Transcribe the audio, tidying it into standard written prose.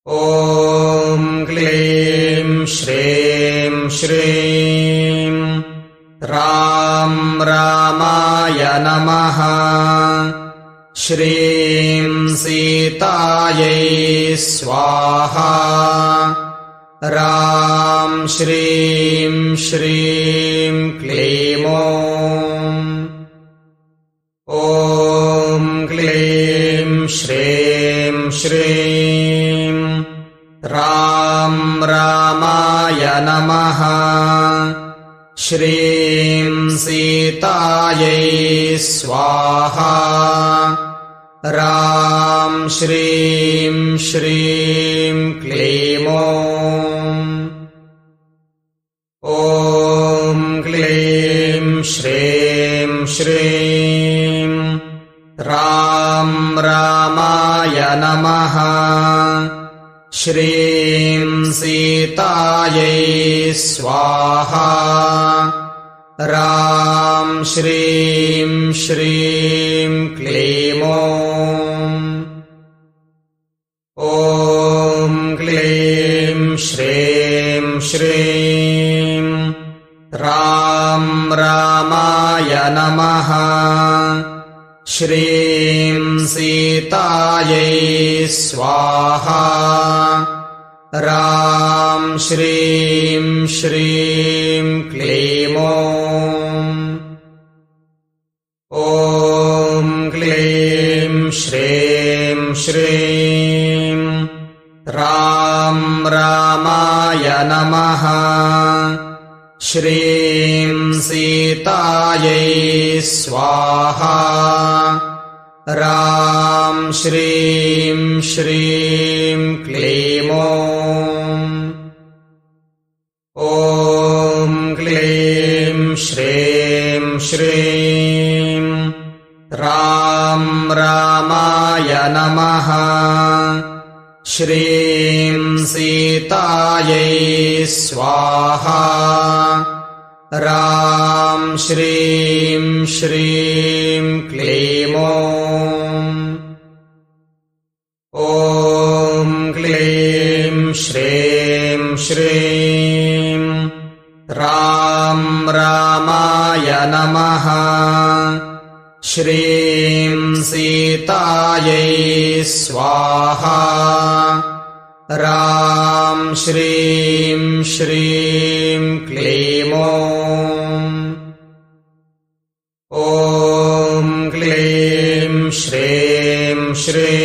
ॐ क्लीं श्रीं श्रीं रां रामाय नमः। श्रीं सीतायै स्वाहा। रां श्रीं श्रीं क्लीं ॐ क्लीं श्रीं श्रीं रां रामाय नमः। श्रीं सीतायै स्वाहा। रां श्रीं श्रीं क्लीं ॐ क्लीं श्रीं श्रीं रां रामाय नमः। श्रीं सीतायै स्वाहा। रां श्रीं श्रीं क्लीं ॐ क्लीं श्रीं श्रीं रां रामाय नमः। श्रीं सीतायै स्वाहा। रां श्रीं श्रीं क्लीं ॐ क्लीं श्रीं श्रीं रां रामाय नमः। श्रीं सीतायै स्वाहा। रां श्रीं श्रीं क्लीं ॐ क्लीं श्रीं श्रीं रां रामाय नमः। श्रीं सीतायै स्वाहा। रां श्रीं श्रीं क्लीं ॐ क्लीं श्रीं श्रीं रां रामाय नमः। श्रीं सीतायै स्वाहा। रां श्रीं श्रीं क्लीं ॐ क्लीं श्रीं श्रीं